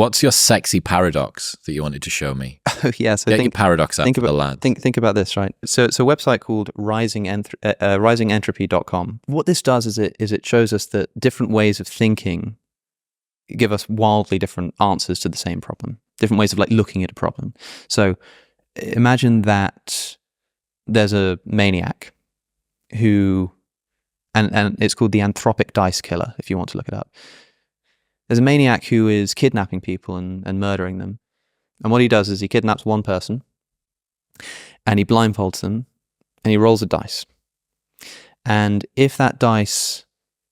What's your sexy paradox that you wanted to show me? Oh, yeah. So Get your paradox out for the lad. Think about this, right? So it's a website called risingentropy.com. What this does is it shows us that different ways of thinking give us wildly different answers to the same problem, different ways of like looking at a problem. So imagine that there's a maniac who, and it's called the Anthropic dice killer, if you want to look it up. There's a maniac who is kidnapping people and murdering them. And what he does is he kidnaps one person and he blindfolds them and he rolls a dice. And if that dice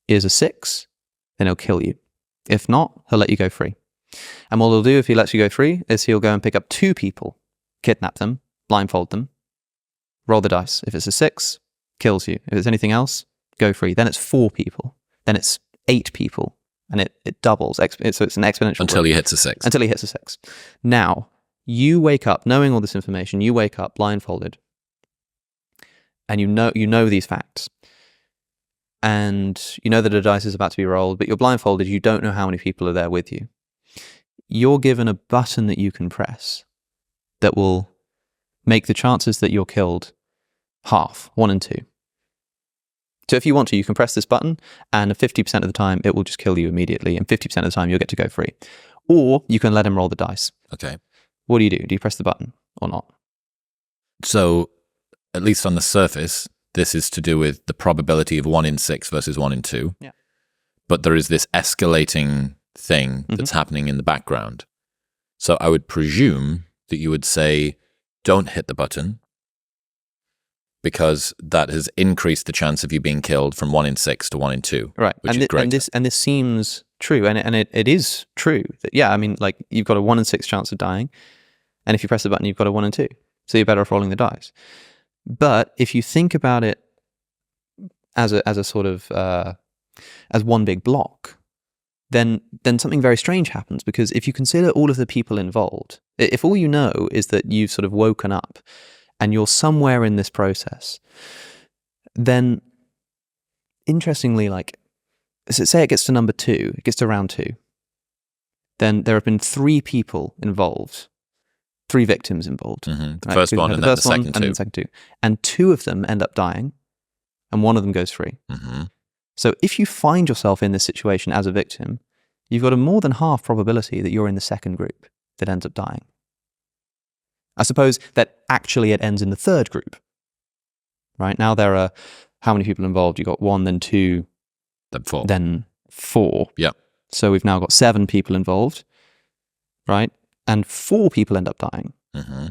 is a 6, then he'll kill you. If not, he'll let you go free. And what he'll do if he lets you go free is he'll go and pick up 2 people, kidnap them, blindfold them, roll the dice. If it's a 6, kills you. If it's anything else, go free. Then it's 4 people. Then it's 8 people. And it doubles. So it's an exponential until growth. he hits a 6. Until he hits a 6. Now, you wake up, knowing all this information, you wake up blindfolded. And you know these facts. And you know that a dice is about to be rolled, but you're blindfolded, you don't know how many people are there with you. You're given a button that you can press that will make the chances that you're killed half, 1 and 2. So if you want to, you can press this button, and 50% of the time, it will just kill you immediately, and 50% of the time, you'll get to go free. Or you can let him roll the dice. Okay. What do? Do you press the button or not? So, at least on the surface, this is to do with the probability of 1 in 6 versus 1 in 2. Yeah. But there is this escalating thing that's happening in the background. So I would presume that you would say, don't hit the button, because that has increased the chance of you being killed from 1 in 6 to 1 in 2. Right. Which is great. And this seems true. And it is true. That, yeah, I mean, like, you've got a 1 in 6 chance of dying. And if you press the button, you've got a 1 in 2. So you're better off rolling the dice. But if you think about it as a sort of, as one big block, then something very strange happens. Because if you consider all of the people involved, if all you know is that you've sort of woken up and you're somewhere in this process, then interestingly, like, say it gets to number 2, it gets to round 2, then there have been 3 people involved, 3 victims involved. Mm-hmm. The first one and then the second 2. And the second 2. And 2 of them end up dying, and 1 of them goes free. Mm-hmm. So if you find yourself in this situation as a victim, you've got a more than half probability that you're in the second group that ends up dying. I suppose that actually it ends in the third group. Right? Now there are how many people involved? You got 1, then 2, then 4. Yeah. So we've now got 7 people involved, right? And 4 people end up dying. Mm-hmm.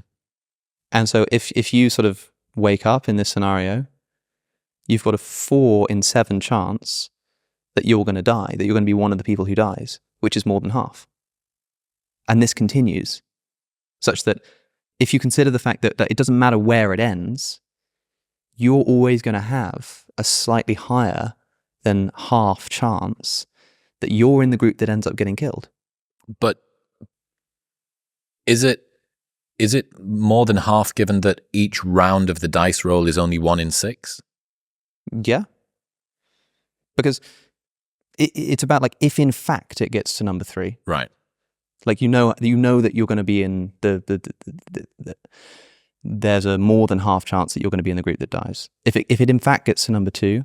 And so if you sort of wake up in this scenario, you've got a 4 in 7 chance that you're going to die, that you're going to be one of the people who dies, which is more than half. And this continues, such that if you consider the fact that it doesn't matter where it ends, you're always going to have a slightly higher than half chance that you're in the group that ends up getting killed. But is it more than half, given that each round of the dice roll is only 1 in 6? Yeah. Because it's about, like, if in fact it gets to number 3. Right. Like, you know that you're going to be in there's a more than half chance that you're going to be in the group that dies. If it in fact gets to number 2,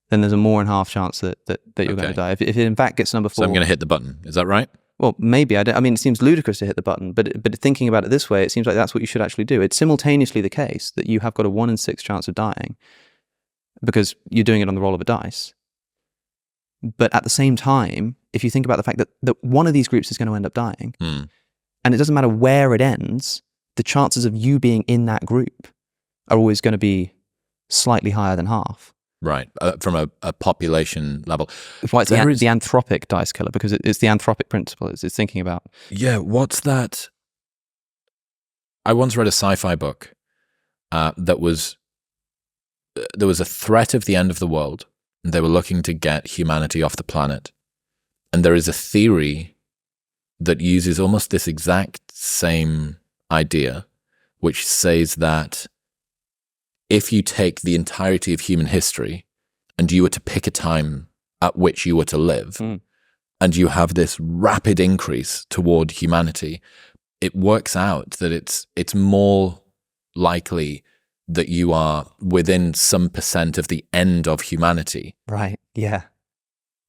then there's a more than half chance that you're going to die. If it in fact gets to number 4... So I'm going to hit the button. Is that right? Well, maybe. I mean, it seems ludicrous to hit the button, but thinking about it this way, it seems like that's what you should actually do. It's simultaneously the case that you have got a 1 in 6 chance of dying because you're doing it on the roll of a dice. But at the same time, if you think about the fact that one of these groups is going to end up dying, and it doesn't matter where it ends, the chances of you being in that group are always going to be slightly higher than half. Right, from a population level. Why it's the Anthropic dice killer, because it's the Anthropic principle. It's thinking about... Yeah, what's that? I once read a sci-fi book that was... There was a threat of the end of the world, and they were looking to get humanity off the planet. And there is a theory that uses almost this exact same idea, which says that if you take the entirety of human history and you were to pick a time at which you were to live, and you have this rapid increase toward humanity, it works out that it's more likely that you are within some percent of the end of humanity. Right. Yeah.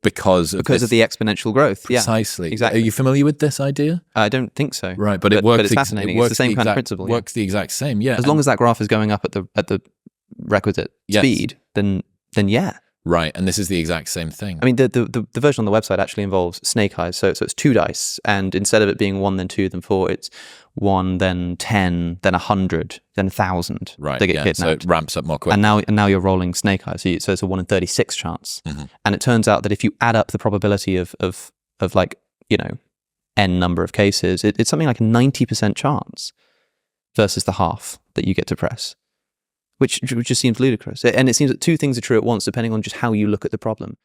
Because of the exponential growth. Precisely. Yeah, exactly. Are you familiar with this idea? I don't think so. Right, but it works. But it's fascinating. It's the same kind of principle. Works the exact same. Yeah. As long as that graph is going up at the requisite speed, then yeah. Right, and this is the exact same thing. I mean, the version on the website actually involves snake eyes, so it's 2 dice, and instead of it being 1, then 2, then 4, it's 1, then 10, then 100, then 1,000. Right, they get yeah, kidnapped. so it ramps up more quickly. And now you're rolling snake eyes, so it's a 1 in 36 chance. Mm-hmm. And it turns out that if you add up the probability of like, you know, n number of cases, it's something like a 90% chance versus the half that you get to press. Which just seems ludicrous. And it seems that 2 things are true at once, depending on just how you look at the problem.